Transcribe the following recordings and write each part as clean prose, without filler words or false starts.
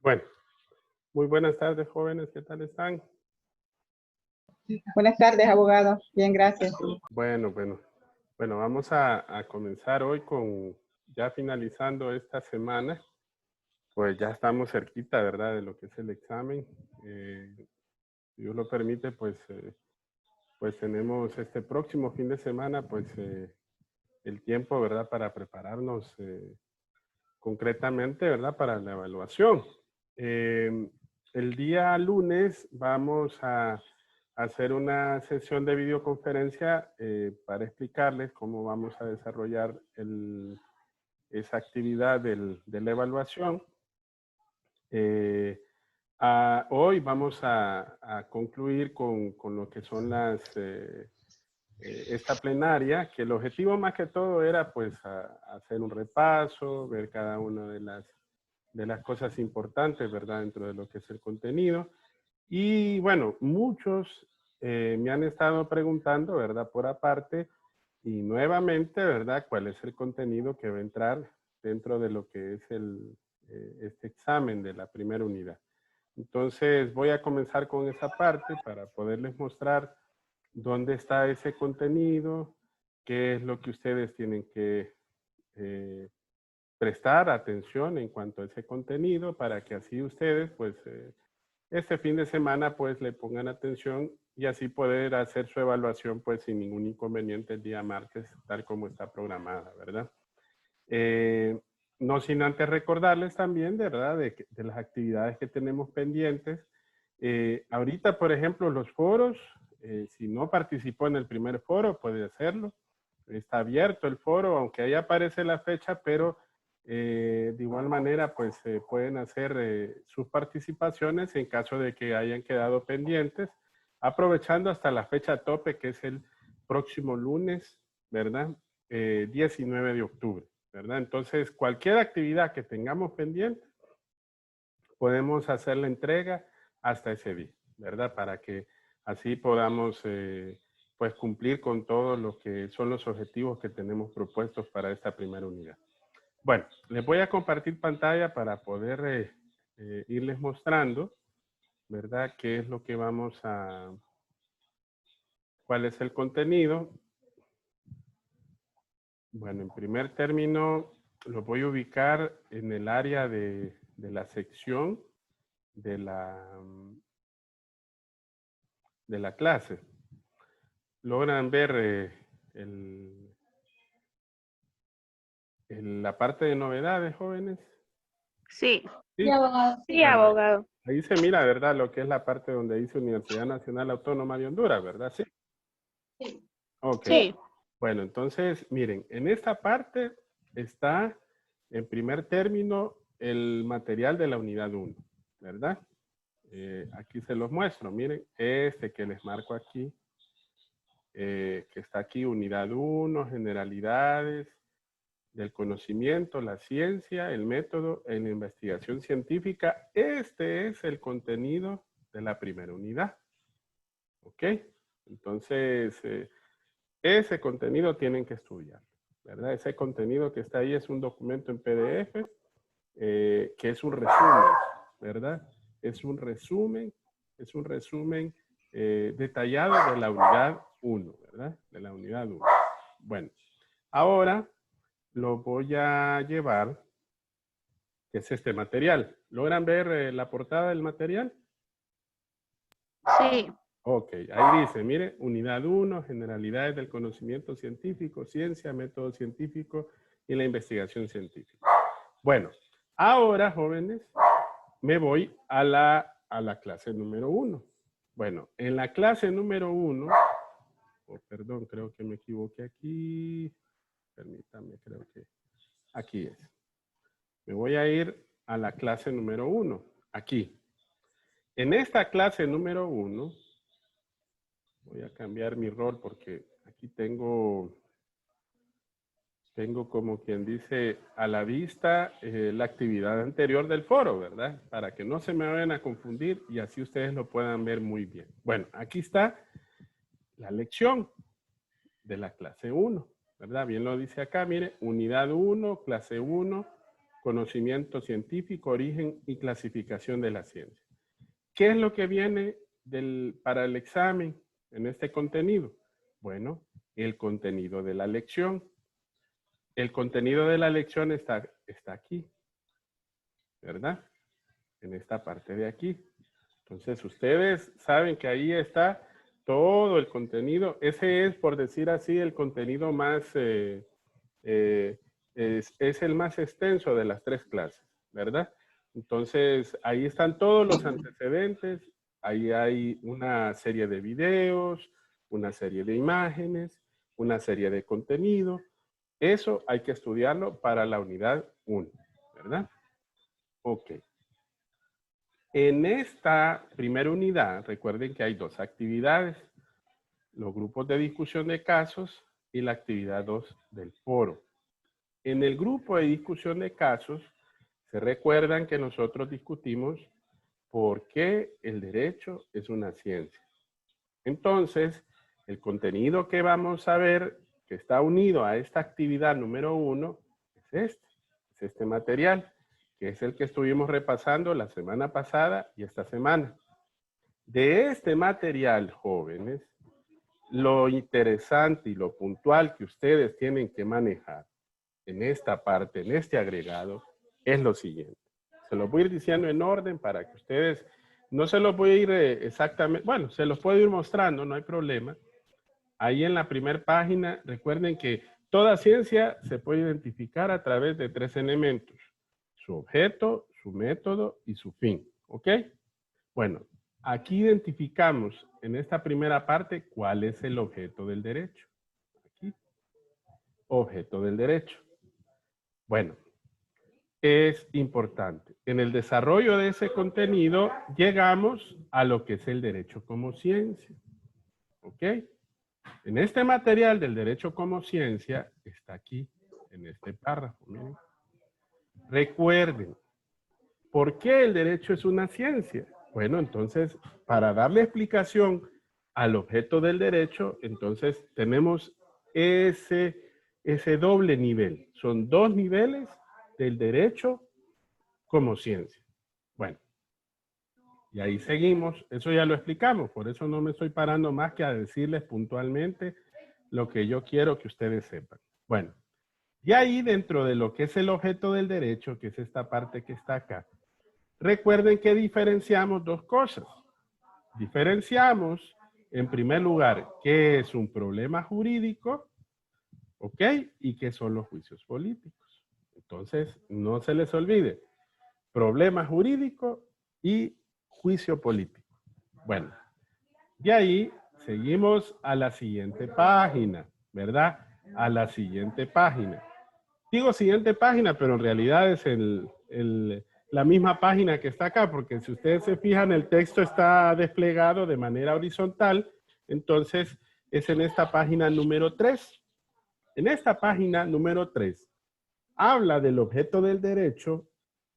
Bueno, muy buenas tardes, jóvenes. ¿Qué tal están? Buenas tardes, abogado. Bien, gracias. Bueno, vamos a comenzar hoy con, ya finalizando esta semana, pues ya estamos cerquita, ¿verdad?, de lo que es el examen. Si Dios lo permite, pues tenemos este próximo fin de semana, pues el tiempo, ¿verdad?, para prepararnos concretamente, ¿verdad?, para la evaluación. El día lunes vamos a hacer una sesión de videoconferencia para explicarles cómo vamos a desarrollar esa actividad de la evaluación. Hoy vamos a concluir con lo que son esta plenaria, que el objetivo más que todo era pues hacer un repaso, ver cada una de las cosas importantes, ¿verdad?, dentro de lo que es el contenido. Y bueno, muchos me han estado preguntando, ¿verdad?, por aparte, y nuevamente, ¿verdad?, cuál es el contenido que va a entrar dentro de lo que es este examen de la primera unidad. Entonces voy a comenzar con esa parte para poderles mostrar dónde está ese contenido, qué es lo que ustedes tienen que prestar atención en cuanto a ese contenido para que así ustedes, pues, este fin de semana, pues, le pongan atención y así poder hacer su evaluación, pues, sin ningún inconveniente el día martes, tal como está programada, ¿verdad? No sin antes recordarles también, ¿verdad?, de las actividades que tenemos pendientes. Ahorita, por ejemplo, los foros, si no participó en el primer foro, puede hacerlo. Está abierto el foro, aunque ahí aparece la fecha, pero de igual manera, pues pueden hacer sus participaciones en caso de que hayan quedado pendientes, aprovechando hasta la fecha tope, que es el próximo lunes, ¿verdad? 19 de octubre, ¿verdad? Entonces, cualquier actividad que tengamos pendiente, podemos hacer la entrega hasta ese día, ¿verdad? Para que así podamos pues cumplir con todo lo que son los objetivos que tenemos propuestos para esta primera unidad. Bueno, les voy a compartir pantalla para poder irles mostrando, ¿verdad?, qué es lo que vamos a, cuál es el contenido. Bueno, en primer término, lo voy a ubicar en el área de la sección de la clase. ¿Logran ver la parte de novedades, jóvenes? Sí. Sí, Sí, abogado. Sí, bueno, abogado. ahí se mira, ¿verdad?, lo que es la parte donde dice Universidad Nacional Autónoma de Honduras, ¿verdad? Sí. Sí. Ok. Sí. Bueno, entonces, miren, en esta parte está, en primer término, el material de la unidad 1, ¿verdad? Aquí se los muestro, miren, este que les marco aquí, que está aquí, unidad 1, generalidades del conocimiento, la ciencia, el método en la investigación científica. Este es el contenido de la primera unidad. ¿Ok? Entonces, ese contenido tienen que estudiar, ¿verdad? Ese contenido que está ahí es un documento en PDF, que es un resumen, ¿verdad? Es un resumen detallado de la unidad 1, ¿verdad? De la unidad 1. Bueno, ahora lo voy a llevar, que es este material. ¿Logran ver la portada del material? Sí. Ok, ahí dice, mire, unidad 1, generalidades del conocimiento científico, ciencia, método científico y la investigación científica. Bueno, ahora, jóvenes, me voy a la clase número 1. Bueno, en la clase número 1, perdón, creo que me equivoqué aquí. Permítame, creo que aquí es. Me voy a ir a la clase número 1, aquí. En esta clase número 1, voy a cambiar mi rol porque aquí tengo como quien dice a la vista la actividad anterior del foro, ¿verdad? Para que no se me vayan a confundir y así ustedes lo puedan ver muy bien. Bueno, aquí está la lección de la clase 1, ¿verdad? Bien lo dice acá, mire, unidad 1, clase 1, conocimiento científico, origen y clasificación de la ciencia. ¿Qué es lo que viene para el examen en este contenido? Bueno, el contenido de la lección. El contenido de la lección está aquí, ¿verdad? En esta parte de aquí. Entonces, ustedes saben que ahí está todo el contenido. Ese es, por decir así, el contenido más, es el más extenso de las 3 clases, ¿verdad? Entonces, ahí están todos los antecedentes. Ahí hay una serie de videos, una serie de imágenes, una serie de contenido. Eso hay que estudiarlo para la unidad 1, ¿verdad? Ok. En esta primera unidad, recuerden que hay 2 actividades, los grupos de discusión de casos y la actividad 2 del foro. En el grupo de discusión de casos, se recuerdan que nosotros discutimos por qué el derecho es una ciencia. Entonces, el contenido que vamos a ver, que está unido a esta actividad número 1, es este material, que es el que estuvimos repasando la semana pasada y esta semana. De este material, jóvenes, lo interesante y lo puntual que ustedes tienen que manejar en esta parte, en este agregado, es lo siguiente. Se los voy a ir diciendo en orden para que ustedes, no se los voy a ir exactamente, bueno, se los puedo ir mostrando, no hay problema. Ahí en la primera página, recuerden que toda ciencia se puede identificar a través de 3 elementos. Su objeto, su método y su fin. ¿Ok? Bueno, aquí identificamos en esta primera parte cuál es el objeto del derecho. Aquí. Objeto del derecho. Bueno, es importante. En el desarrollo de ese contenido llegamos a lo que es el derecho como ciencia. ¿Ok? En este material del derecho como ciencia está aquí, en este párrafo. Miren. Recuerden, ¿por qué el derecho es una ciencia? Bueno, entonces, para darle explicación al objeto del derecho, entonces tenemos ese doble nivel. Son 2 niveles del derecho como ciencia. Bueno, y ahí seguimos. Eso ya lo explicamos, por eso no me estoy parando más que a decirles puntualmente lo que yo quiero que ustedes sepan. Bueno, y ahí dentro de lo que es el objeto del derecho, que es esta parte que está acá, recuerden que diferenciamos 2 cosas. Diferenciamos, en primer lugar, qué es un problema jurídico, ¿ok? Y qué son los juicios políticos. Entonces, no se les olvide, problema jurídico y juicio político. Bueno, de ahí seguimos a la siguiente página, ¿verdad? A la siguiente página. Digo siguiente página, pero en realidad es la misma página que está acá, porque si ustedes se fijan, el texto está desplegado de manera horizontal, entonces es en esta página número 3. En esta página número 3 habla del objeto del derecho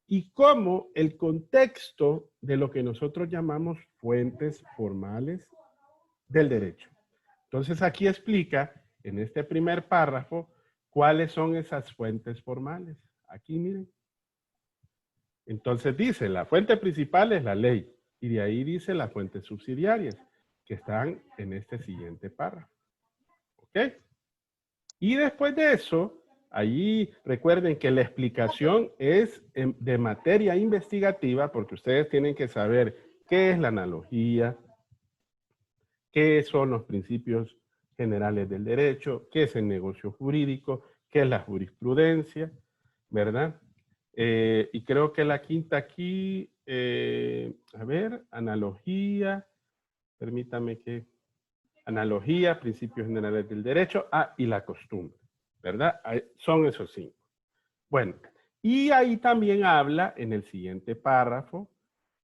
y cómo el contexto de lo que nosotros llamamos fuentes formales del derecho. Entonces aquí explica en este primer párrafo cuáles son esas fuentes formales. Aquí miren. Entonces dice, la fuente principal es la ley y de ahí dice las fuentes subsidiarias que están en este siguiente párrafo. ¿Ok? Y después de eso, allí recuerden que la explicación es de materia investigativa porque ustedes tienen que saber qué es la analogía, qué son los principios generales del derecho, qué es el negocio jurídico, qué es la jurisprudencia, ¿verdad? Y creo que la quinta aquí, a ver, analogía, permítame que, analogía, principios generales del derecho, y la costumbre, ¿verdad? Son esos 5. Bueno, y ahí también habla en el siguiente párrafo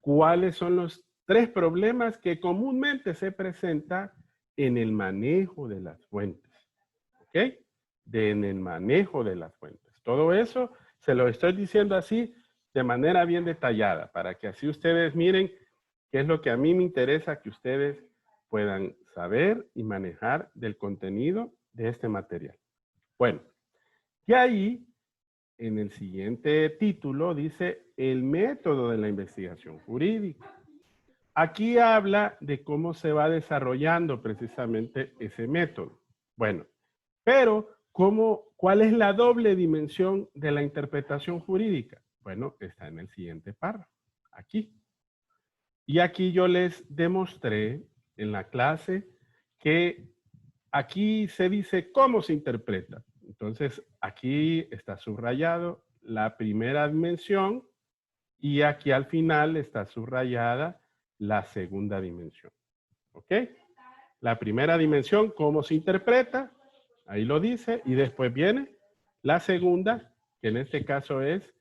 cuáles son los 3 problemas que comúnmente se presentan en el manejo de las fuentes. ¿Ok? En el manejo de las fuentes. Todo eso se lo estoy diciendo así de manera bien detallada para que así ustedes miren qué es lo que a mí me interesa que ustedes puedan saber y manejar del contenido de este material. Bueno, y ahí en el siguiente título dice el método de la investigación jurídica. Aquí habla de cómo se va desarrollando precisamente ese método. Bueno, pero ¿cuál es la doble dimensión de la interpretación jurídica? Bueno, está en el siguiente párrafo, aquí. Y aquí yo les demostré en la clase que aquí se dice cómo se interpreta. Entonces, aquí está subrayado la primera dimensión y aquí al final está subrayada la segunda dimensión. ¿Ok? La primera dimensión, cómo se interpreta, ahí lo dice, y después viene la segunda, que en este caso es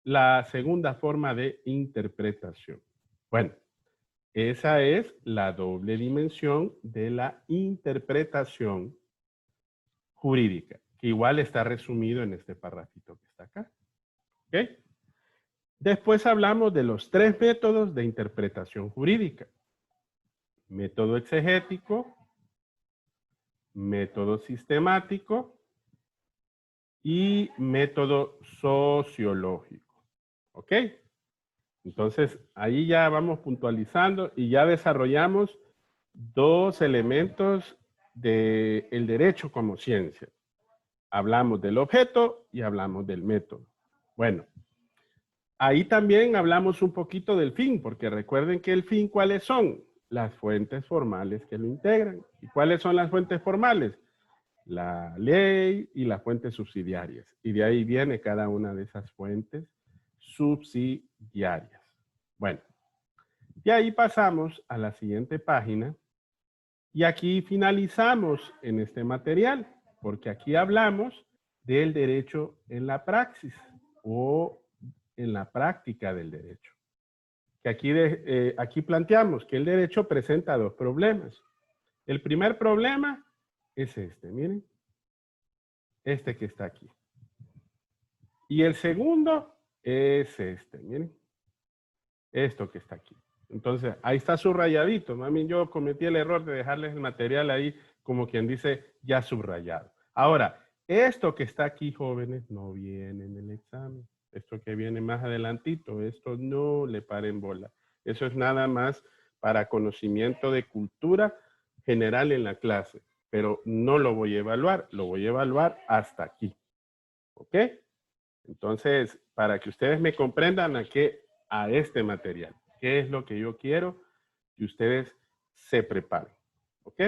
la segunda forma de interpretación. Bueno, esa es la doble dimensión de la interpretación jurídica, que igual está resumido en este parrafito que está acá. ¿Ok? Después hablamos de los 3 métodos de interpretación jurídica. Método exegético, método sistemático y método sociológico. ¿Ok? Entonces, ahí ya vamos puntualizando y ya desarrollamos 2 elementos del derecho como ciencia. Hablamos del objeto y hablamos del método. Bueno, ahí también hablamos un poquito del fin, porque recuerden que el fin, ¿cuáles son? Las fuentes formales que lo integran. ¿Y cuáles son las fuentes formales? La ley y las fuentes subsidiarias. Y de ahí viene cada una de esas fuentes subsidiarias. Bueno, y ahí pasamos a la siguiente página y aquí finalizamos en este material, porque aquí hablamos del derecho en la praxis o en la práctica del derecho. Que aquí planteamos que el derecho presenta 2 problemas. El primer problema es este, miren. Este que está aquí. Y el segundo es este, miren. Esto que está aquí. Entonces, ahí está subrayadito. Mami, yo cometí el error de dejarles el material ahí, como quien dice, ya subrayado. Ahora, esto que está aquí, jóvenes, no viene en el examen. Esto que viene más adelantito, esto no le paren bola. Eso es nada más para conocimiento de cultura general en la clase. Pero no lo voy a evaluar, lo voy a evaluar hasta aquí. ¿Ok? Entonces, para que ustedes me comprendan a este material. ¿Qué es lo que yo quiero que ustedes se preparen? ¿Ok?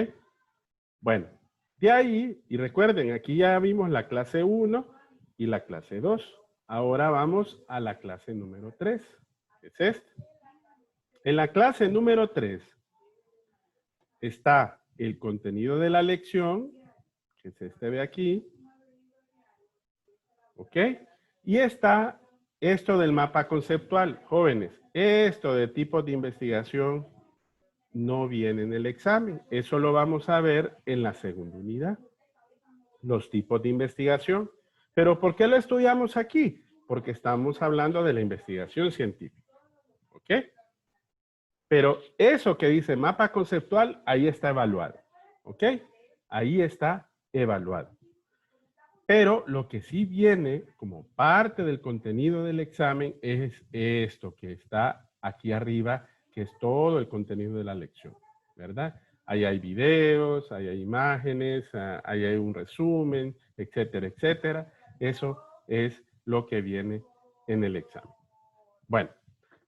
Bueno, de ahí, y recuerden, aquí ya vimos la clase 1 y la clase 2. Ahora vamos a la clase número 3. Es esta. En la clase número 3 está el contenido de la lección, que es este de aquí. ¿Ok? Y está esto del mapa conceptual. Jóvenes, esto de tipos de investigación no viene en el examen. Eso lo vamos a ver en la segunda unidad. Los tipos de investigación. ¿Pero por qué lo estudiamos aquí? Porque estamos hablando de la investigación científica. ¿Ok? Pero eso que dice mapa conceptual, ahí está evaluado. ¿Ok? Ahí está evaluado. Pero lo que sí viene como parte del contenido del examen es esto que está aquí arriba, que es todo el contenido de la lección, ¿verdad? Ahí hay videos, ahí hay imágenes, ahí hay un resumen, etcétera, etcétera. Eso es lo que viene en el examen. Bueno,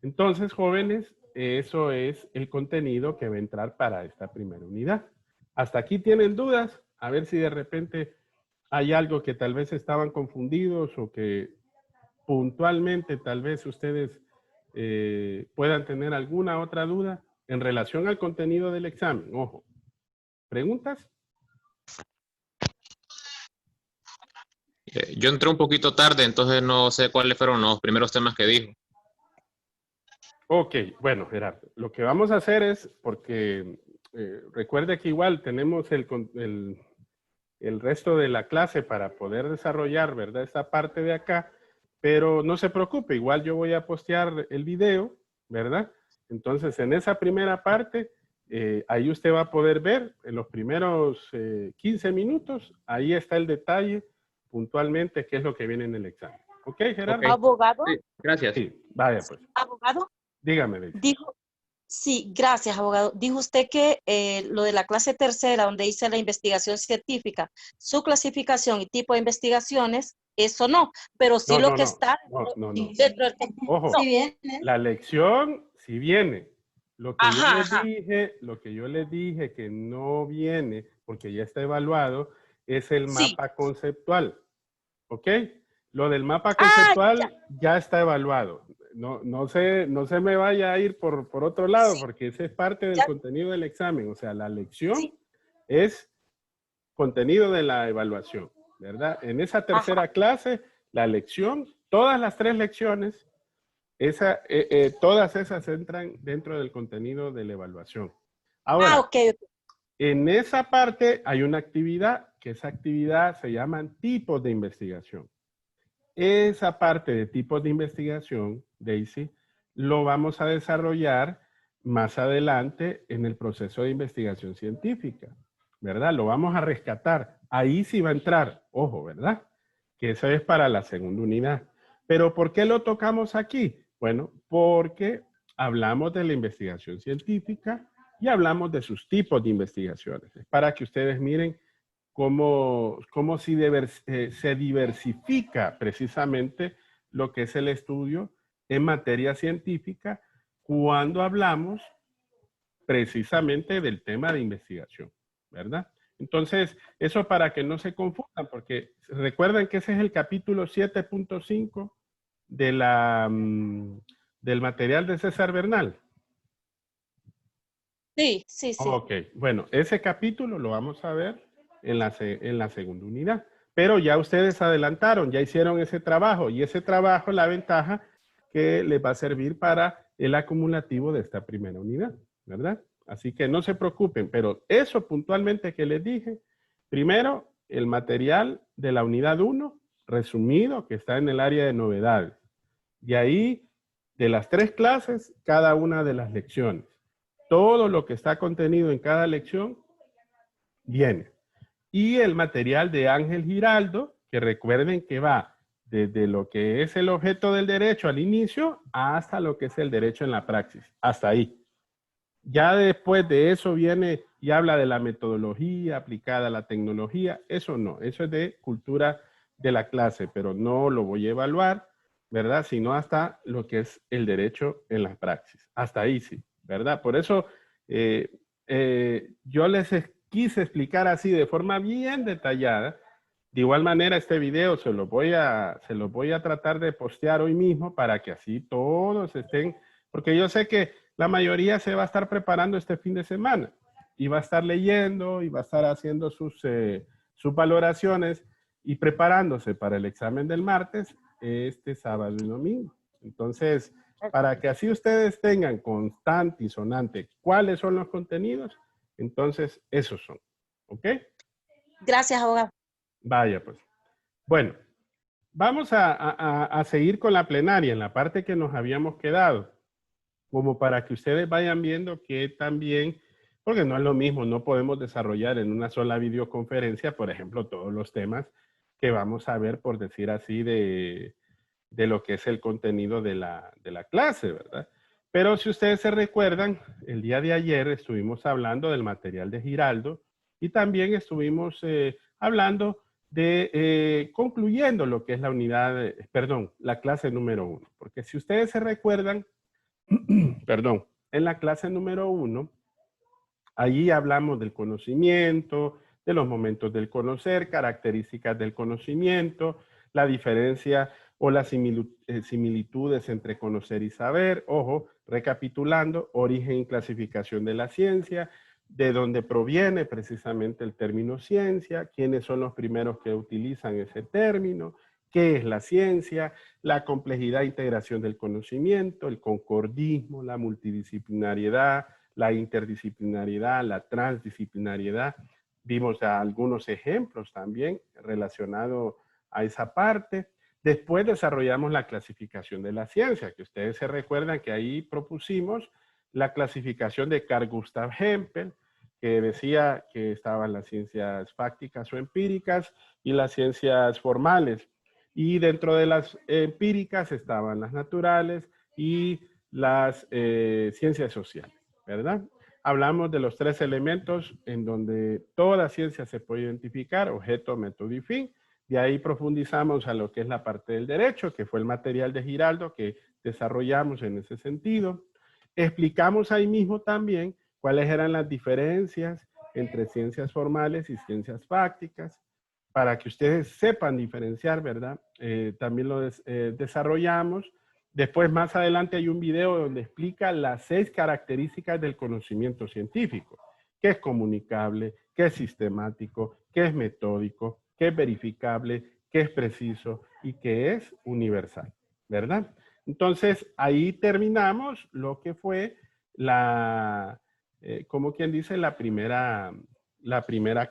entonces, jóvenes, eso es el contenido que va a entrar para esta primera unidad. ¿Hasta aquí tienen dudas? A ver si de repente hay algo que tal vez estaban confundidos o que puntualmente tal vez ustedes puedan tener alguna otra duda en relación al contenido del examen. Ojo, ¿preguntas? Yo entré un poquito tarde, entonces no sé cuáles fueron los primeros temas que dijo. Ok, bueno, Gerardo, lo que vamos a hacer es, porque recuerde que igual tenemos el resto de la clase para poder desarrollar, ¿verdad? Esta parte de acá, pero no se preocupe, igual yo voy a postear el video, ¿verdad? Entonces, en esa primera parte, ahí usted va a poder ver en los primeros 15 minutos, ahí está el detalle puntualmente qué es lo que viene en el examen, ¿ok? ¿Ok, Gerardo? Ok. Abogado, Sí, gracias. Sí, vaya pues. abogado, Dígame, Daisy. dijo, sí, gracias, abogado. Dijo usted que lo de la clase tercera, donde dice la investigación científica, su clasificación y tipo de investigaciones, eso no, pero sí No, lo no, que no, está no. dentro del... Ojo, Sí, bien. la lección sí viene. Lo que yo Ajá, les ajá. dije, lo que yo les dije que no viene, porque ya está evaluado, es el Sí. mapa conceptual. ¿Ok? Lo del mapa Ah, conceptual ya está evaluado. No se me vaya a ir por otro lado, sí, porque ese es parte del ya, contenido del examen. O sea, la lección sí. es contenido de la evaluación, ¿verdad? En esa tercera Ajá. clase, la lección, todas las 3 lecciones, todas esas entran dentro del contenido de la evaluación. Ah, Ahora, ok, ok. en esa parte hay una actividad, que esa actividad se llaman tipos de investigación. Esa parte de tipos de investigación, Daisy, lo vamos a desarrollar más adelante en el proceso de investigación científica, ¿verdad? Lo vamos a rescatar. Ahí sí va a entrar, ojo, ¿verdad? Que eso es para la segunda unidad. Pero ¿por qué lo tocamos aquí? Bueno, porque hablamos de la investigación científica y hablamos de sus tipos de investigaciones. Es para que ustedes miren cómo se diversifica precisamente lo que es el estudio en materia científica cuando hablamos precisamente del tema de investigación, ¿verdad? Entonces, eso para que no se confundan, porque recuerden que ese es el capítulo 7.5 de del material de César Bernal. Sí, sí, sí. Ok, bueno, ese capítulo lo vamos a ver en la segunda unidad. Pero ya ustedes adelantaron, ya hicieron ese trabajo y ese trabajo, la ventaja que les va a servir para el acumulativo de esta primera unidad, ¿verdad? Así que no se preocupen, pero eso puntualmente que les dije, primero el material de la unidad 1, resumido, que está en el área de novedades. Y ahí, de las 3 clases, cada una de las lecciones. Todo lo que está contenido en cada lección viene. Y el material de Ángel Giraldo, que recuerden que va desde lo que es el objeto del derecho al inicio hasta lo que es el derecho en la praxis, hasta ahí. Ya después de eso viene y habla de la metodología aplicada a la tecnología, eso no, eso es de cultura de la clase, pero no lo voy a evaluar, ¿verdad? Sino hasta lo que es el derecho en la praxis, hasta ahí sí, ¿verdad? Por eso yo les quise explicar así de forma bien detallada. De igual manera, este video se lo voy a tratar de postear hoy mismo para que así todos estén, porque yo sé que la mayoría se va a estar preparando este fin de semana y va a estar leyendo y va a estar haciendo sus valoraciones y preparándose para el examen del martes, este sábado y domingo. Entonces, para que así ustedes tengan constante y sonante cuáles son los contenidos, entonces esos son. ¿Ok? Gracias, abogado. Vaya, pues. Bueno, vamos a seguir con la plenaria en la parte que nos habíamos quedado, como para que ustedes vayan viendo que también, porque no es lo mismo, no podemos desarrollar en una sola videoconferencia, por ejemplo, todos los temas que vamos a ver, por decir así, de lo que es el contenido de la clase, ¿verdad? Pero si ustedes se recuerdan, el día de ayer estuvimos hablando del material de Giraldo y también estuvimos hablando de concluyendo lo que es la unidad, perdón, la clase número 1. Porque si ustedes se recuerdan, perdón, en la clase número 1, allí hablamos del conocimiento, de los momentos del conocer, características del conocimiento, la diferencia o las similitudes entre conocer y saber. Ojo, recapitulando, origen y clasificación de la ciencia, de dónde proviene precisamente el término ciencia, quiénes son los primeros que utilizan ese término, qué es la ciencia, la complejidad e integración del conocimiento, el concordismo, la multidisciplinariedad, la interdisciplinariedad, la transdisciplinariedad. Vimos algunos ejemplos también relacionados a esa parte. Después desarrollamos la clasificación de la ciencia, que ustedes se recuerdan que ahí propusimos la clasificación de Carl Gustav Hempel, que decía que estaban las ciencias fácticas o empíricas y las ciencias formales. Y dentro de las empíricas estaban las naturales y las ciencias sociales, ¿verdad? Hablamos de los 3 elementos en donde toda ciencia se puede identificar: objeto, método y fin. De ahí profundizamos a lo que es la parte del derecho, que fue el material de Giraldo que desarrollamos en ese sentido. Explicamos ahí mismo también cuáles eran las diferencias entre ciencias formales y ciencias fácticas, para que ustedes sepan diferenciar, ¿verdad? También lo desarrollamos. Después, más adelante, hay un video donde explica las 6 características del conocimiento científico: qué es comunicable, qué es sistemático, qué es metódico, qué es verificable, qué es preciso y qué es universal, ¿verdad? Entonces, ahí terminamos lo que fue como quien dice, la primera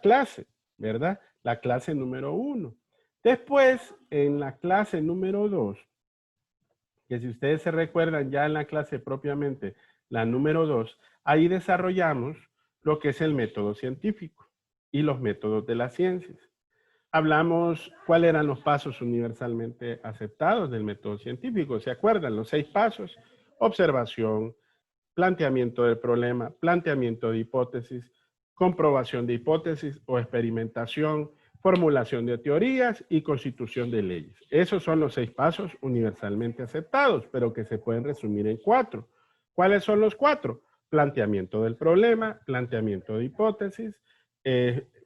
clase, ¿verdad? La clase número 1. Después, en la clase número 2, que si ustedes se recuerdan ya en la clase propiamente, la número 2, ahí desarrollamos lo que es el método científico y los métodos de las ciencias. Hablamos cuáles eran los pasos universalmente aceptados del método científico. ¿Se acuerdan? Los 6 pasos: observación, planteamiento del problema, planteamiento de hipótesis, comprobación de hipótesis o experimentación, formulación de teorías y constitución de leyes. Esos son los 6 pasos universalmente aceptados, pero que se pueden resumir en 4. ¿Cuáles son los 4? Planteamiento del problema, planteamiento de hipótesis,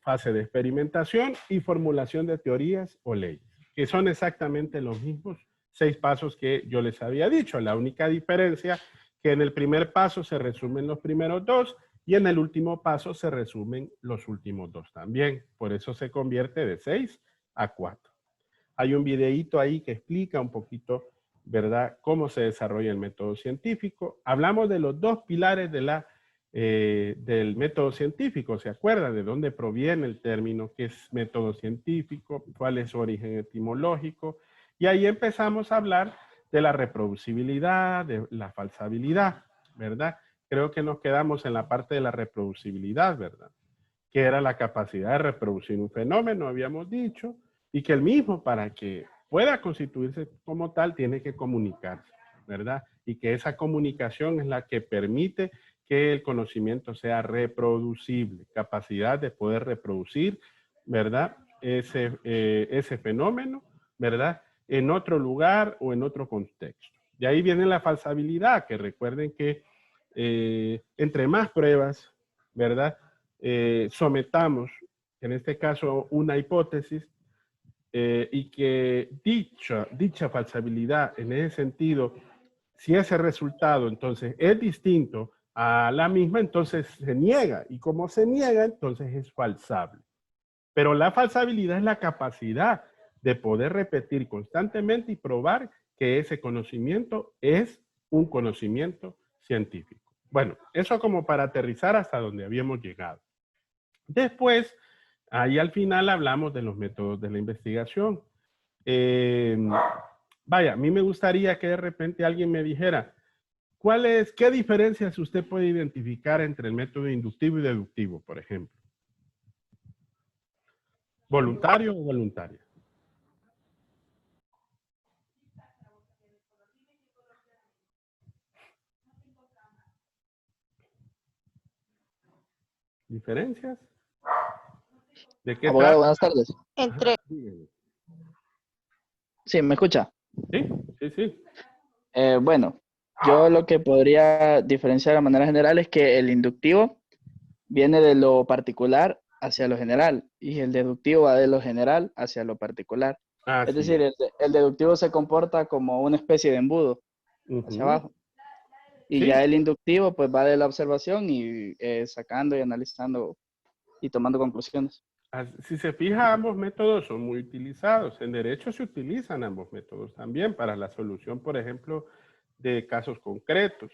fase de experimentación y formulación de teorías o leyes, que son exactamente los mismos 6 pasos que yo les había dicho. La única diferencia que en el primer paso se resumen los primeros 2 y en el último paso se resumen los últimos 2 también. Por eso se convierte de 6 a 4. Hay un videíto ahí que explica un poquito, ¿verdad?, cómo se desarrolla el método científico. Hablamos de los 2 pilares del método científico. ¿Se acuerdan de dónde proviene el término? ¿Qué es método científico? ¿Cuál es su origen etimológico? Y ahí empezamos a hablar de la reproducibilidad, de la falsabilidad, ¿verdad? Creo que nos quedamos en la parte de la reproducibilidad, ¿verdad? Que era la capacidad de reproducir un fenómeno, habíamos dicho, y que el mismo, para que pueda constituirse como tal, tiene que comunicarse, ¿verdad? Y que esa comunicación es la que permite que el conocimiento sea reproducible, capacidad de poder reproducir, ¿verdad? Ese fenómeno, ¿verdad?, en otro lugar o en otro contexto. De ahí viene la falsabilidad, que recuerden que entre más pruebas, ¿verdad?, sometamos, en este caso, una hipótesis, y que dicha falsabilidad, en ese sentido, si ese resultado entonces es distinto a la misma, entonces se niega, y como se niega, entonces es falsable. Pero la falsabilidad es la capacidad de poder repetir constantemente y probar que ese conocimiento es un conocimiento científico. Bueno, eso como para aterrizar hasta donde habíamos llegado. Después, ahí al final hablamos de los métodos de la investigación. Vaya, a mí me gustaría que de repente alguien me dijera, ¿qué diferencias usted puede identificar entre el método inductivo y deductivo, por ejemplo? ¿Voluntario o voluntaria? ¿Diferencias? ¿De qué Abogado, tal? buenas tardes. Entre, Sí, ¿me escucha? Sí, sí, sí. Bueno, yo lo que podría diferenciar de manera general es que el inductivo viene de lo particular hacia lo general y el deductivo va de lo general hacia lo particular. Es decir, el deductivo se comporta como una especie de embudo hacia abajo. Y Sí. ya el inductivo pues va de la observación y sacando y analizando y tomando conclusiones. Si se fija, ambos métodos son muy utilizados. En derecho se utilizan ambos métodos también para la solución, por ejemplo, de casos concretos.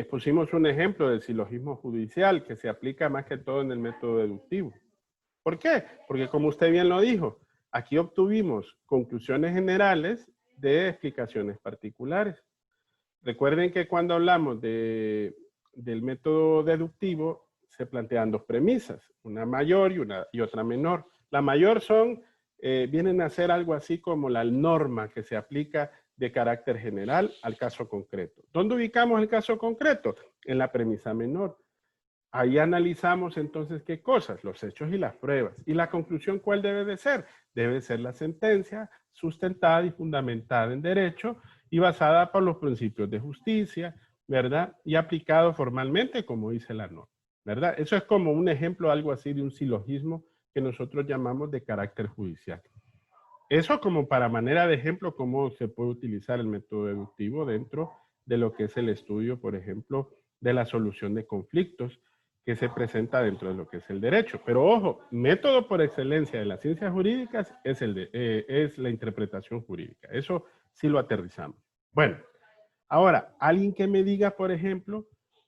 Pusimos un ejemplo del silogismo judicial que se aplica más que todo en el método deductivo. ¿Por qué? Porque como usted bien lo dijo, aquí obtuvimos conclusiones generales de explicaciones particulares. Recuerden que cuando hablamos del método deductivo, se plantean 2 premisas, una mayor y otra menor. La mayor son vienen a ser algo así como la norma que se aplica de carácter general al caso concreto. ¿Dónde ubicamos el caso concreto? En la premisa menor. Ahí analizamos entonces qué cosas, los hechos y las pruebas. ¿Y la conclusión cuál debe de ser? Debe ser la sentencia sustentada y fundamentada en derecho y basada por los principios de justicia, ¿verdad? Y aplicado formalmente como dice la norma, ¿verdad? Eso es como un ejemplo, algo así de un silogismo que nosotros llamamos de carácter judicial. Eso como para manera de ejemplo, cómo se puede utilizar el método deductivo dentro de lo que es el estudio, por ejemplo, de la solución de conflictos que se presenta dentro de lo que es el derecho. Pero ojo, método por excelencia de las ciencias jurídicas es la interpretación jurídica. Eso sí lo aterrizamos. Bueno, ahora, alguien que me diga, por ejemplo,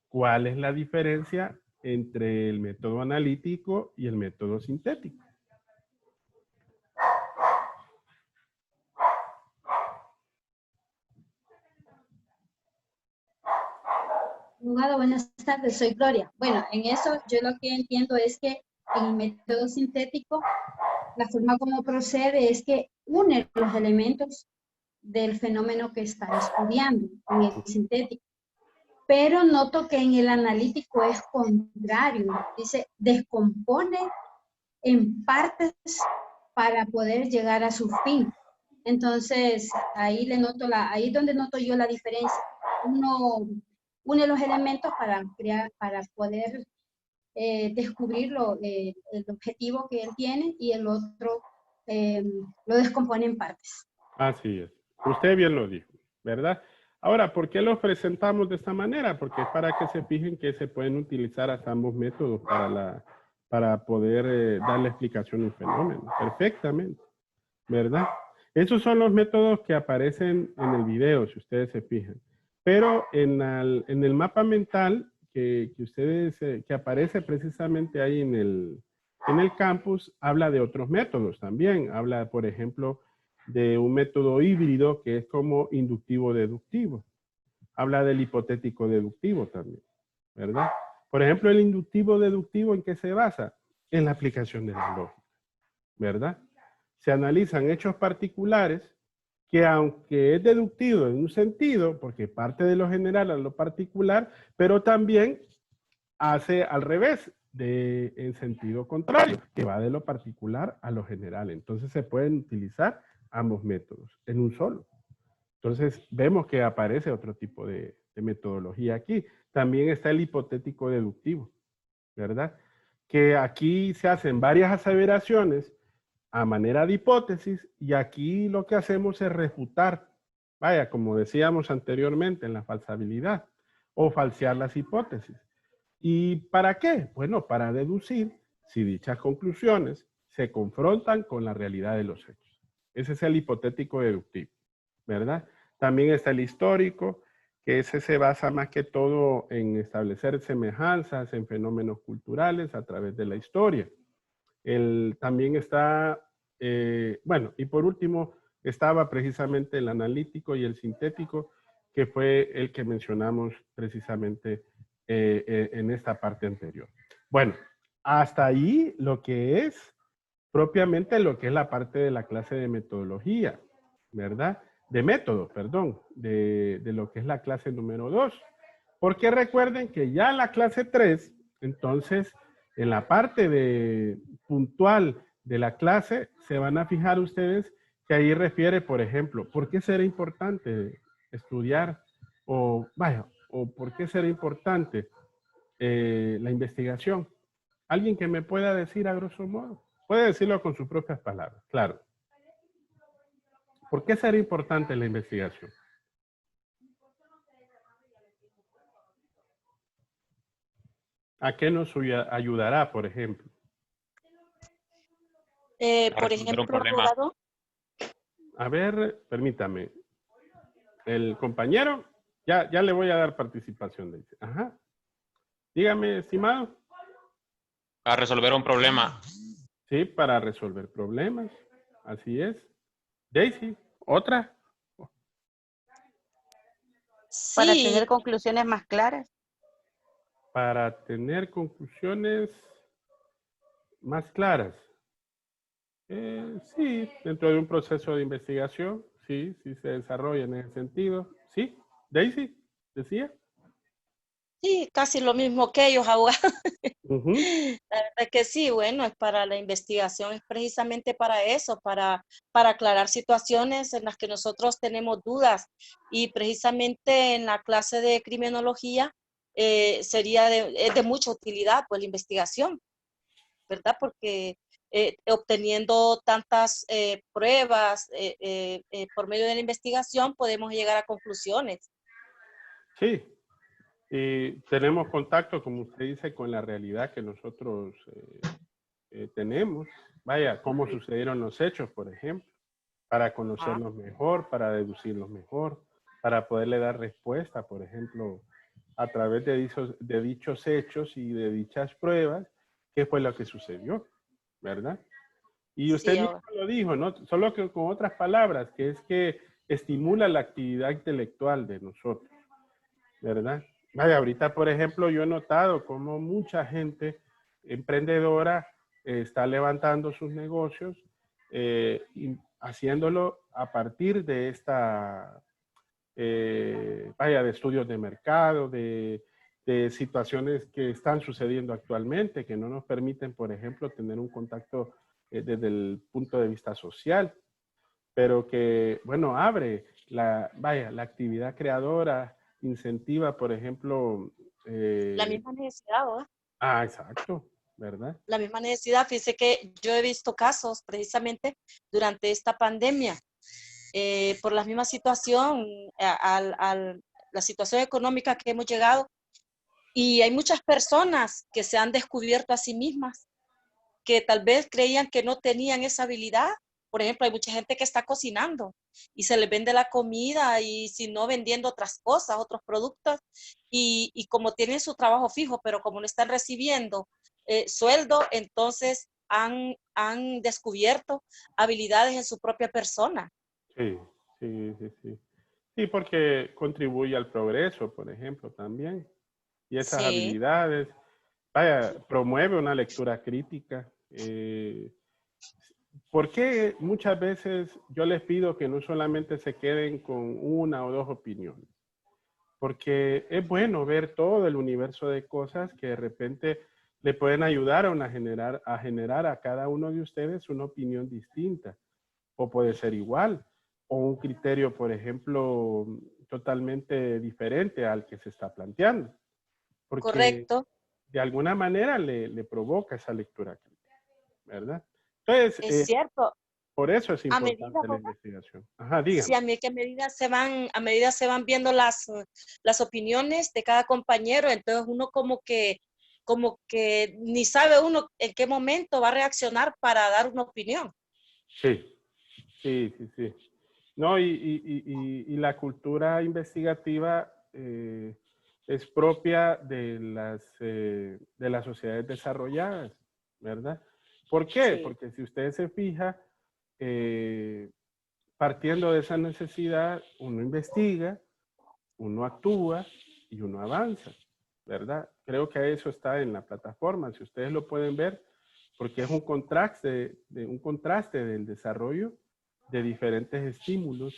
cuál es la diferencia entre el método analítico y el método sintético. Abogado, buenas tardes, soy Gloria. Bueno, en eso yo lo que entiendo es que en el método sintético, la forma como procede es que une los elementos del fenómeno que está estudiando en el sintético. Pero noto que en el analítico es contrario. Dice, descompone en partes para poder llegar a su fin. Entonces, ahí ahí es donde noto yo la diferencia. Uno une los elementos para poder descubrir el objetivo que él tiene y el otro lo descompone en partes. Así es. Usted bien lo dijo, ¿verdad? Ahora, ¿por qué los presentamos de esta manera? Porque es para que se fijen que se pueden utilizar hasta ambos métodos para poder darle explicación a un fenómeno. Perfectamente, ¿verdad? Esos son los métodos que aparecen en el video, si ustedes se fijan. Pero en el mapa mental que aparece precisamente ahí en el campus, habla de otros métodos también. Habla, por ejemplo, de un método híbrido que es como inductivo-deductivo. Habla del hipotético-deductivo también, ¿verdad? Por ejemplo, el inductivo-deductivo, ¿en qué se basa? En la aplicación de la lógica, ¿verdad? Se analizan hechos particulares que aunque es deductivo en un sentido, porque parte de lo general a lo particular, pero también hace al revés, en sentido contrario, que va de lo particular a lo general. Entonces se pueden utilizar ambos métodos en un solo. Entonces vemos que aparece otro tipo de metodología aquí. También está el hipotético deductivo, ¿verdad? Que aquí se hacen varias aseveraciones a manera de hipótesis y aquí lo que hacemos es refutar, vaya, como decíamos anteriormente en la falsabilidad o falsear las hipótesis. ¿Y para qué? Bueno, para deducir si dichas conclusiones se confrontan con la realidad de los hechos. Ese es el hipotético deductivo, ¿verdad? También está el histórico, que ese se basa más que todo en establecer semejanzas en fenómenos culturales a través de la historia. También está, bueno, y por último, estaba precisamente el analítico y el sintético, que fue el que mencionamos precisamente en esta parte anterior. Bueno, hasta ahí lo que es propiamente lo que es la parte de la clase de metodología, ¿verdad? De método, perdón, de lo que es la clase número 2. Porque recuerden que ya en la clase 3, entonces, en la parte puntual de la clase, se van a fijar ustedes que ahí refiere, por ejemplo, ¿por qué será importante estudiar? O ¿por qué será importante la investigación? ¿Alguien que me pueda decir a grosso modo? Puede decirlo con sus propias palabras, claro. ¿Por qué será importante la investigación? ¿A qué nos ayudará, por ejemplo? Por ejemplo, abogado. A ver, permítame. El compañero, ya le voy a dar participación. Dice. Ajá. Dígame, estimado. A resolver un problema. Sí, para resolver problemas. Así es. Daisy, ¿otra? Sí. Para tener conclusiones más claras. Para tener conclusiones más claras. Sí, dentro de un proceso de investigación, sí, sí se desarrolla en ese sentido. Sí, Daisy, decía. Sí, casi lo mismo que ellos, abogados. Ujú. La verdad que sí, bueno, es para la investigación, es precisamente para eso, para aclarar situaciones en las que nosotros tenemos dudas. Y precisamente en la clase de criminología es de mucha utilidad, pues la investigación, ¿verdad? Porque obteniendo tantas pruebas por medio de la investigación podemos llegar a conclusiones. Sí, y tenemos contacto, como usted dice, con la realidad que nosotros tenemos. Vaya, cómo sucedieron los hechos, por ejemplo, para conocerlos mejor, para deducirlos mejor, para poderle dar respuesta, por ejemplo, a través de dichos hechos y de dichas pruebas, qué fue lo que sucedió, ¿verdad? Y usted Sí, mismo lo dijo, ¿no? Solo que con otras palabras, que es que estimula la actividad intelectual de nosotros, ¿verdad? Vaya, ahorita, por ejemplo, yo he notado cómo mucha gente emprendedora está levantando sus negocios y haciéndolo a partir de esta, vaya, de estudios de mercado, de situaciones que están sucediendo actualmente, que no nos permiten, por ejemplo, tener un contacto desde el punto de vista social, pero que, bueno, abre vaya, la actividad creadora, incentiva, por ejemplo. la misma necesidad, ¿verdad? Exacto, ¿verdad? La misma necesidad. Fíjese que yo he visto casos precisamente durante esta pandemia, por la misma situación, la situación económica que hemos llegado, y hay muchas personas que se han descubierto a sí mismas, que tal vez creían que no tenían esa habilidad. Por ejemplo, hay mucha gente que está cocinando y se les vende la comida y si no vendiendo otras cosas, otros productos, y como tienen su trabajo fijo, pero como no están recibiendo sueldo, entonces han descubierto habilidades en su propia persona. Sí, sí, sí, sí. Sí, porque contribuye al progreso, por ejemplo, también. Y esas Sí, habilidades, vaya, promueve una lectura crítica. ¿Por qué muchas veces yo les pido que no solamente se queden con una o dos opiniones? Porque es bueno ver todo el universo de cosas que de repente le pueden ayudar a generar a cada uno de ustedes una opinión distinta, o puede ser igual, o un criterio, por ejemplo, totalmente diferente al que se está planteando, porque correcto, de alguna manera le provoca esa lectura crítica, ¿verdad? Entonces, es cierto. por eso es A medida, importante la investigación. Ajá, sí, dígame. a medida se van viendo las opiniones de cada compañero, entonces uno como que ni sabe uno en qué momento va a reaccionar para dar una opinión. Sí, sí, sí, sí. No, y la cultura investigativa es propia de las sociedades desarrolladas, ¿verdad? ¿Por qué? Sí, Porque si usted se fija, partiendo de esa necesidad, uno investiga, uno actúa y uno avanza, ¿verdad? Creo que eso está en la plataforma, si ustedes lo pueden ver, porque es un contraste del desarrollo de diferentes estímulos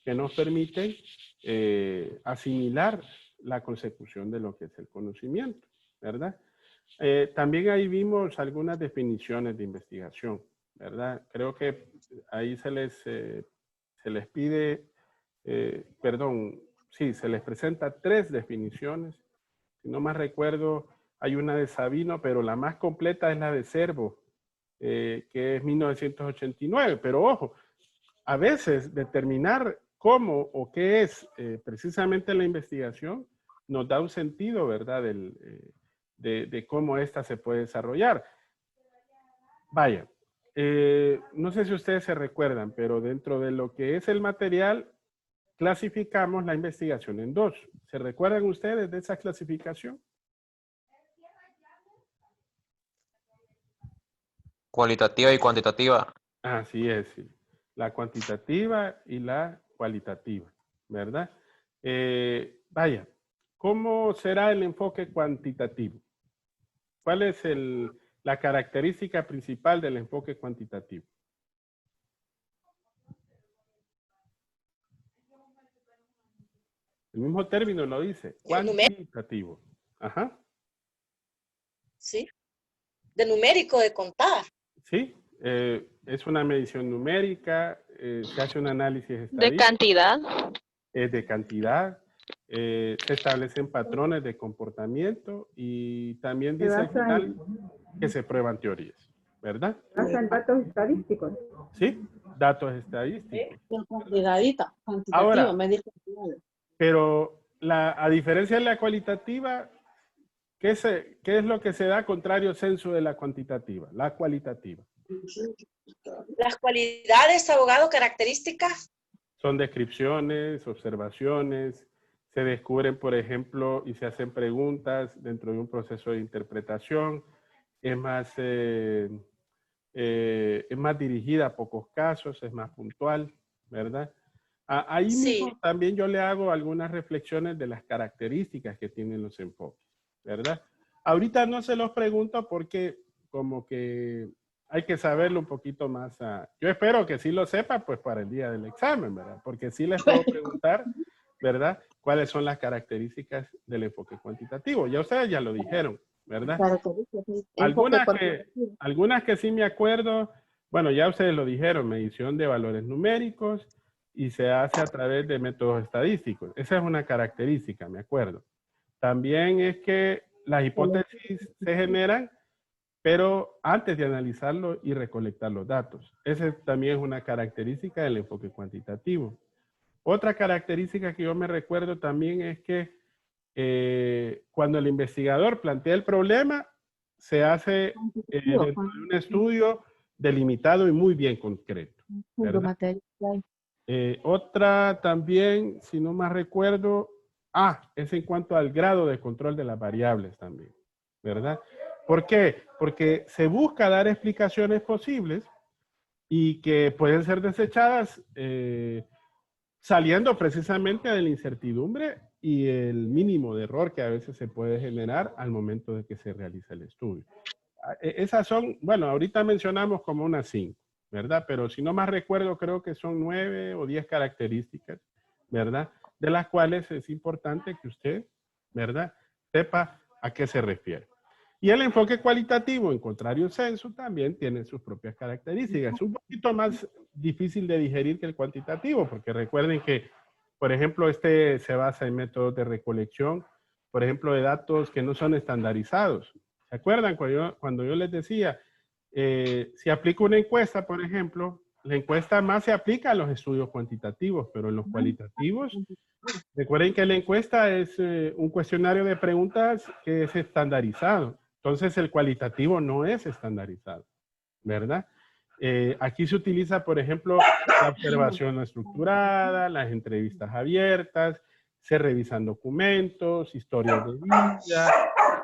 que nos permiten asimilar la consecución de lo que es el conocimiento, ¿verdad? También ahí vimos algunas definiciones de investigación, ¿verdad? Creo que ahí se les pide, perdón, sí, se les presenta 3 definiciones. Si no más recuerdo, hay una de Sabino, pero la más completa es la de Servo, que es 1989. Pero ojo, a veces determinar cómo o qué es precisamente la investigación nos da un sentido, ¿verdad? De cómo ésta se puede desarrollar. Vaya, no sé si ustedes se recuerdan, pero dentro de lo que es el material, clasificamos la investigación en 2. ¿Se recuerdan ustedes de esa clasificación? Cualitativa y cuantitativa. Así es, sí. La cuantitativa y la cualitativa, ¿verdad? Vaya, ¿cómo será el enfoque cuantitativo? ¿Cuál es la característica principal del enfoque cuantitativo? El mismo término lo dice, cuantitativo. Ajá. Sí. De numérico, de contar. Sí, es una medición numérica, se hace un análisis estadístico. De cantidad. De cantidad, se establecen patrones de comportamiento y también dice al final que se prueban teorías, ¿verdad? Hacen datos estadísticos. Sí, datos estadísticos. Cuantitativa, Ahora, medir cantidades. pero a diferencia de la cualitativa, ¿qué es lo que se da contrario censo de la cuantitativa? La cualitativa. Las cualidades, abogado, características. Son descripciones, observaciones, se descubren, por ejemplo, y se hacen preguntas dentro de un proceso de interpretación. Es más dirigida a pocos casos, es más puntual, ¿verdad? Ahí mismo también yo le hago algunas reflexiones de las características que tienen los enfoques, ¿verdad? Ahorita no se los pregunto porque como que hay que saberlo un poquito más. Yo espero que sí lo sepa, pues para el día del examen, ¿verdad? Porque sí les puedo preguntar, ¿verdad? ¿Cuáles son las características del enfoque cuantitativo? Ya ustedes ya lo dijeron, ¿verdad? Algunas que sí me acuerdo, bueno, ya ustedes lo dijeron, medición de valores numéricos y se hace a través de métodos estadísticos. Esa es una característica, me acuerdo. También es que las hipótesis se generan, pero antes de analizarlo y recolectar los datos. Esa también es una característica del enfoque cuantitativo. Otra característica que yo me recuerdo también es que cuando el investigador plantea el problema, se hace dentro de un estudio delimitado y muy bien concreto, ¿verdad? Otra también, si no más recuerdo, es en cuanto al grado de control de las variables también, ¿verdad? ¿Por qué? Porque se busca dar explicaciones posibles y que pueden ser desechadas saliendo precisamente de la incertidumbre y el mínimo de error que a veces se puede generar al momento de que se realiza el estudio. Esas son, bueno, ahorita mencionamos como unas 5, ¿verdad? Pero si no más recuerdo, creo que son 9 o 10 características, ¿verdad? De las cuales es importante que usted, ¿verdad? Sepa a qué se refiere. Y el enfoque cualitativo, en contrario censo, también tiene sus propias características. Es un poquito más difícil de digerir que el cuantitativo, porque recuerden que, por ejemplo, este se basa en métodos de recolección, por ejemplo, de datos que no son estandarizados. ¿Se acuerdan cuando yo les decía, si aplico una encuesta, por ejemplo, la encuesta más se aplica a los estudios cuantitativos, pero en los cualitativos, recuerden que la encuesta es un cuestionario de preguntas que es estandarizado. Entonces, el cualitativo no es estandarizado, ¿verdad? Aquí se utiliza, por ejemplo, la observación no estructurada, las entrevistas abiertas, se revisan documentos, historias de vida,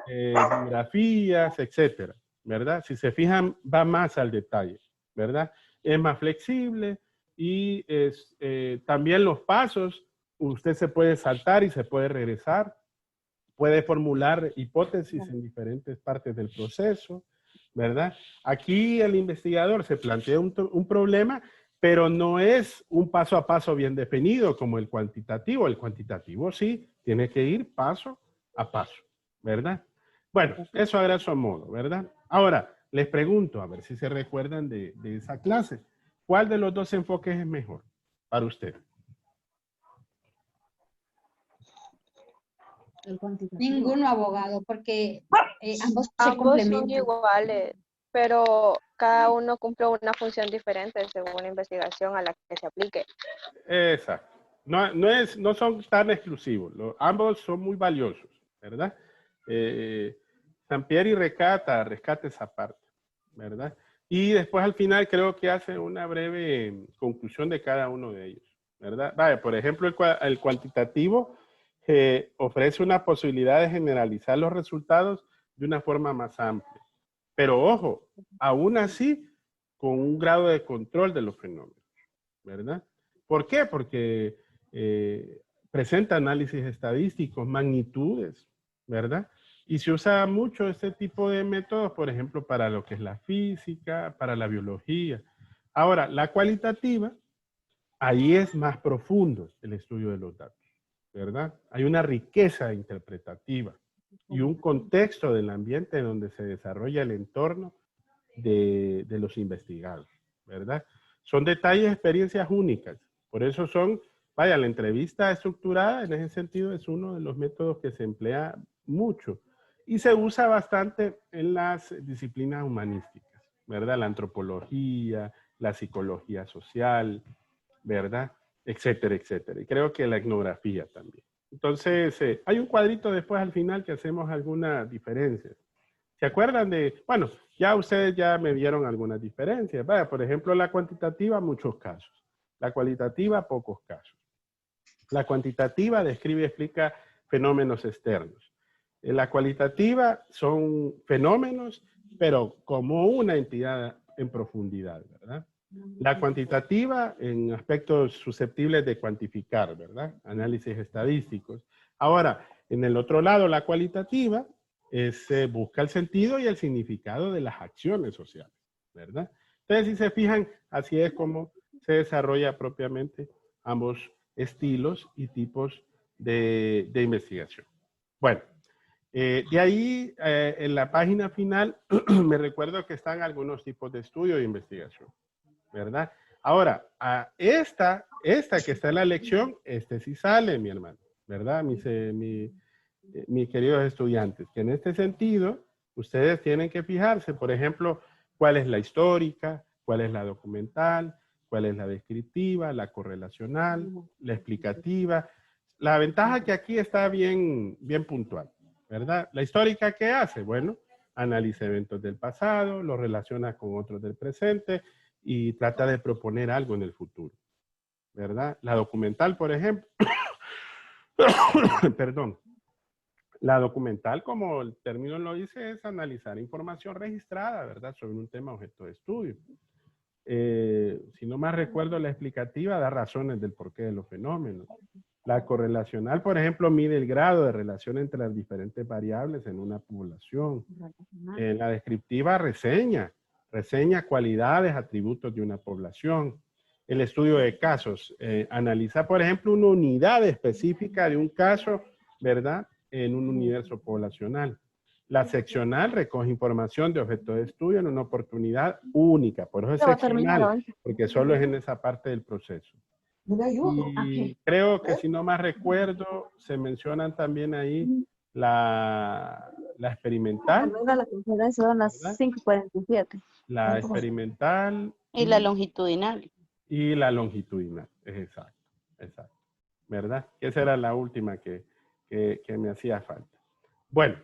biografías, etcétera, ¿verdad? Si se fijan, va más al detalle, ¿verdad? Es más flexible y también los pasos, usted se puede saltar y se puede regresar, puede formular hipótesis en diferentes partes del proceso, ¿verdad? Aquí el investigador se plantea un problema, pero no es un paso a paso bien definido como el cuantitativo. El cuantitativo sí tiene que ir paso a paso, ¿verdad? Bueno, eso a grosso modo, ¿verdad? Ahora, les pregunto, a ver si se recuerdan de esa clase. ¿Cuál de los dos enfoques es mejor para usted? Ninguno, abogado, porque ambos se Ambos son complementan. iguales, pero cada uno cumple una función diferente según la investigación a la que se aplique. Exacto. No son tan exclusivos. Ambos son muy valiosos, ¿verdad? Sampieri rescata esa parte, ¿verdad? Y después al final creo que hace una breve conclusión de cada uno de ellos, ¿verdad? Vaya, por ejemplo, el cuantitativo ofrece una posibilidad de generalizar los resultados de una forma más amplia. Pero ojo, aún así, con un grado de control de los fenómenos, ¿verdad? ¿Por qué? Porque presenta análisis estadísticos, magnitudes, ¿verdad? Y se usa mucho este tipo de métodos, por ejemplo, para lo que es la física, para la biología. Ahora, la cualitativa, ahí es más profundo el estudio de los datos, ¿verdad? Hay una riqueza interpretativa y un contexto del ambiente donde se desarrolla el entorno de los investigados, ¿verdad? Son detalles, experiencias únicas. Por eso son, vaya, la entrevista estructurada en ese sentido es uno de los métodos que se emplea mucho y se usa bastante en las disciplinas humanísticas, ¿verdad? La antropología, la psicología social, ¿verdad? Etcétera, etcétera. Y creo que la etnografía también. Entonces, hay un cuadrito después al final que hacemos algunas diferencias. ¿Se acuerdan de? Bueno, ya ustedes ya me dieron algunas diferencias. Vaya, por ejemplo, la cuantitativa, muchos casos. La cualitativa, pocos casos. La cuantitativa describe y explica fenómenos externos. La cualitativa son fenómenos, pero como una entidad en profundidad, ¿verdad? La cuantitativa en aspectos susceptibles de cuantificar, ¿verdad? Análisis estadísticos. Ahora, en el otro lado, la cualitativa busca el sentido y el significado de las acciones sociales, ¿verdad? Entonces, si se fijan, así es como se desarrolla propiamente ambos estilos y tipos de investigación. Bueno, de ahí, en la página final, me recuerdo que están algunos tipos de estudio de investigación, ¿verdad? Ahora, a esta que está en la lección, sí sale, mi hermano, ¿verdad? Mis queridos estudiantes, que en este sentido, ustedes tienen que fijarse, por ejemplo, cuál es la histórica, cuál es la documental, cuál es la descriptiva, la correlacional, la explicativa. La ventaja que aquí está bien puntual, ¿verdad? La histórica, ¿qué hace? Bueno, analiza eventos del pasado, los relaciona con otros del presente y trata de proponer algo en el futuro, ¿verdad? La documental, por ejemplo, perdón, la documental, como el término lo dice, es analizar información registrada, ¿verdad? Sobre un tema objeto de estudio. Si no más recuerdo, la explicativa da razones del porqué de los fenómenos. La correlacional, por ejemplo, mide el grado de relación entre las diferentes variables en una población. La descriptiva reseña cualidades, atributos de una población. El estudio de casos analiza, por ejemplo, una unidad específica de un caso, ¿verdad? En un universo poblacional. La seccional recoge información de objeto de estudio en una oportunidad única. Por eso es seccional, porque solo es en esa parte del proceso. Y creo que, si no más recuerdo, se mencionan también ahí la experimental. La conferencia son las 5:47. La experimental. Y la longitudinal. Y la longitudinal, exacto, ¿verdad? Esa era la última que me hacía falta. Bueno,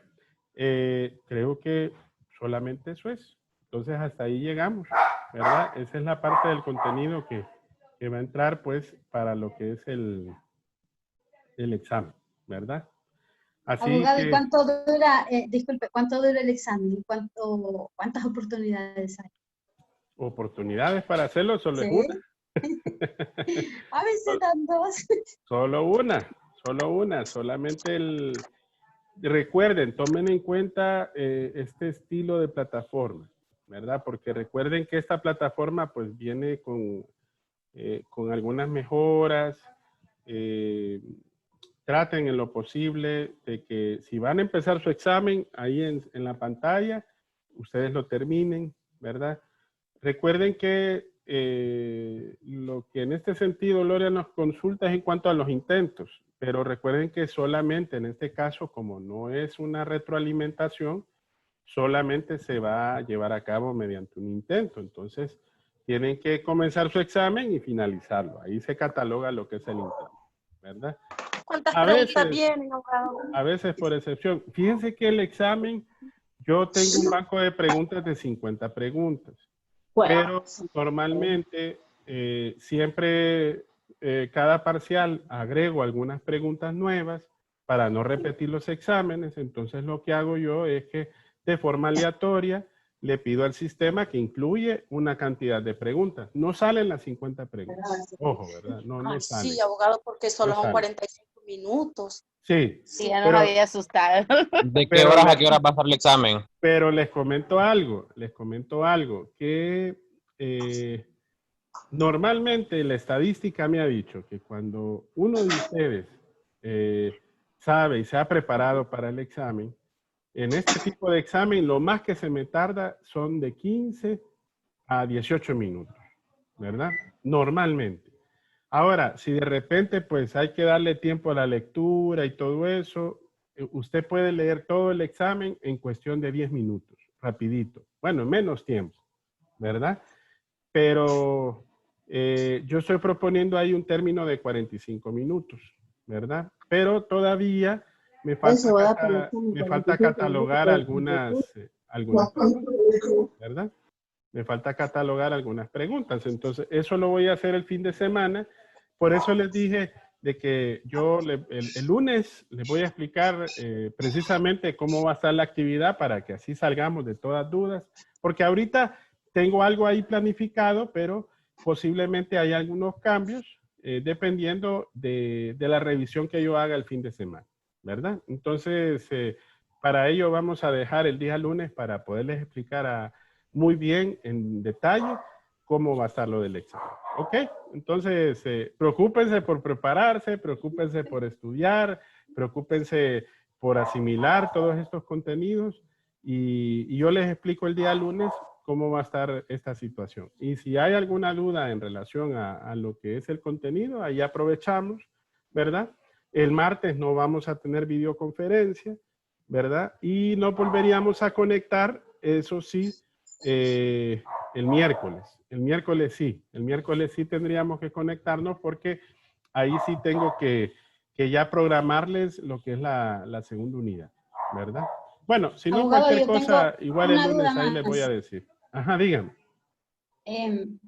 creo que solamente eso es. Entonces, hasta ahí llegamos, ¿verdad? Esa es la parte del contenido que va a entrar, pues, para lo que es el examen, ¿verdad? Así abogado, que, ¿y cuánto dura, disculpe, cuánto dura el examen? ¿Cuántas oportunidades hay? oportunidades para hacerlo solo es una. A veces dan dos. Solo una, solamente recuerden, tomen en cuenta este estilo de plataforma, ¿verdad? Porque recuerden que esta plataforma pues viene con algunas mejoras. Traten en lo posible de que si van a empezar su examen ahí en la pantalla, ustedes lo terminen, ¿verdad? Recuerden que lo que en este sentido Gloria nos consulta es en cuanto a los intentos, pero recuerden que solamente en este caso, como no es una retroalimentación, solamente se va a llevar a cabo mediante un intento. Entonces, tienen que comenzar su examen y finalizarlo. Ahí se cataloga lo que es el intento, ¿verdad? ¿Cuántas preguntas vienen, abogado? A veces por excepción. Fíjense que el examen, yo tengo un banco de preguntas de 50 preguntas. Pero normalmente siempre cada parcial agrego algunas preguntas nuevas para no repetir los exámenes. Entonces lo que hago yo es que de forma aleatoria le pido al sistema que incluye una cantidad de preguntas. No salen las 50 preguntas. Ojo, ¿verdad? No salen. Sí, abogado, porque solo No son salen. 45 minutos. Sí. Sí, ya nos había asustado. ¿De qué horas a qué horas va a ser el examen? Pero les comento algo, que normalmente la estadística me ha dicho que cuando uno de ustedes sabe y se ha preparado para el examen, en este tipo de examen lo más que se me tarda son de 15 a 18 minutos, ¿verdad? Normalmente. Ahora, si de repente pues hay que darle tiempo a la lectura y todo eso, usted puede leer todo el examen en cuestión de 10 minutos, rapidito. Bueno, menos tiempo, ¿verdad? Pero yo estoy proponiendo ahí un término de 45 minutos, ¿verdad? Pero todavía me falta catalogar algunas preguntas, ¿verdad? Me falta catalogar algunas preguntas. Entonces, eso lo voy a hacer el fin de semana. Por eso les dije de que yo el lunes les voy a explicar precisamente cómo va a estar la actividad para que así salgamos de todas dudas. Porque ahorita tengo algo ahí planificado, pero posiblemente hay algunos cambios dependiendo de la revisión que yo haga el fin de semana, ¿verdad? Entonces, para ello vamos a dejar el día lunes para poderles explicar muy bien en detalle cómo va a estar lo del examen. ¿Ok? Entonces, preocúpense por prepararse, preocúpense por estudiar, preocúpense por asimilar todos estos contenidos y yo les explico el día lunes cómo va a estar esta situación. Y si hay alguna duda en relación a lo que es el contenido, ahí aprovechamos, ¿verdad? El martes no vamos a tener videoconferencia, ¿verdad? Y nos volveríamos a conectar, eso sí, el miércoles. El miércoles sí tendríamos que conectarnos porque ahí sí tengo que ya programarles lo que es la segunda unidad, ¿verdad? Bueno, si no, Abogado, cualquier yo cosa, tengo igual el una lunes duda ahí les voy a más. decir. Ajá, dígame. En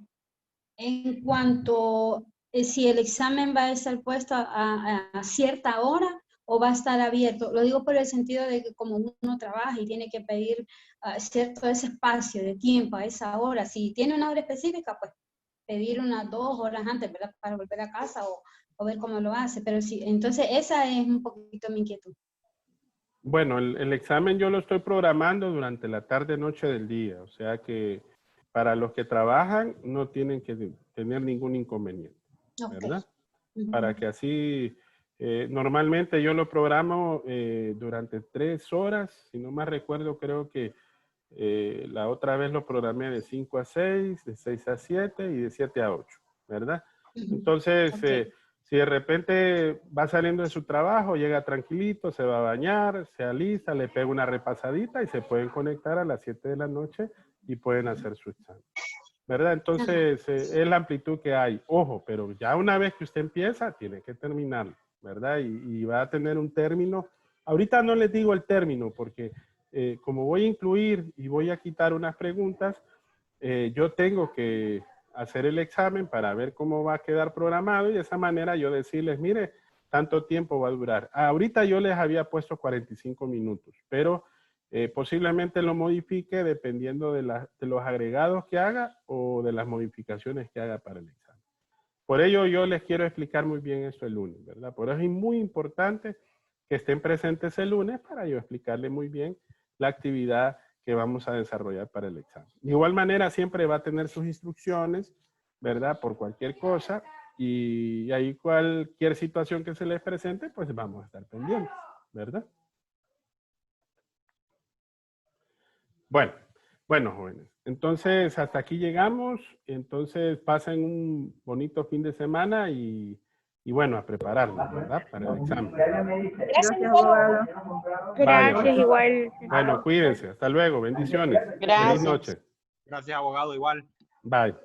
cuanto si el examen va a estar puesto a cierta hora o va a estar abierto. Lo digo por el sentido de que como uno trabaja y tiene que pedir cierto ese espacio de tiempo a esa hora, si tiene una hora específica, pues pedir unas 2 horas antes, ¿verdad? Para volver a casa o ver cómo lo hace. Pero sí, entonces esa es un poquito mi inquietud. Bueno, el examen yo lo estoy programando durante la tarde-noche del día, o sea que para los que trabajan no tienen que tener ningún inconveniente, ¿verdad? Para que así, normalmente yo lo programo durante 3 horas, si no más recuerdo, creo que la otra vez lo programé de 5 a 6, de 6 a 7 y de 7 a 8, ¿verdad? Entonces, si de repente va saliendo de su trabajo, llega tranquilito, se va a bañar, se alista, le pega una repasadita y se pueden conectar a las 7 de la noche y pueden hacer su examen, ¿verdad? Entonces, es la amplitud que hay. Ojo, pero ya una vez que usted empieza, tiene que terminarlo, ¿verdad? Y va a tener un término. Ahorita no les digo el término porque como voy a incluir y voy a quitar unas preguntas, yo tengo que hacer el examen para ver cómo va a quedar programado y de esa manera yo decirles, mire, tanto tiempo va a durar. Ahorita yo les había puesto 45 minutos, pero posiblemente lo modifique dependiendo de los agregados que haga o de las modificaciones que haga para el examen. Por ello yo les quiero explicar muy bien esto el lunes, ¿verdad? Por eso es muy importante que estén presentes el lunes para yo explicarles muy bien la actividad que vamos a desarrollar para el examen. De igual manera, siempre va a tener sus instrucciones, ¿verdad? Por cualquier cosa, y ahí cualquier situación que se les presente, pues vamos a estar pendientes, ¿verdad? Bueno, jóvenes. Entonces, hasta aquí llegamos. Entonces, pasen un bonito fin de semana y bueno, a prepararnos, ¿verdad? Para el examen. Gracias, abogado. Gracias, igual. Bueno, cuídense. Hasta luego. Bendiciones. Feliz Gracias. noche. Gracias, abogado, igual. Bye.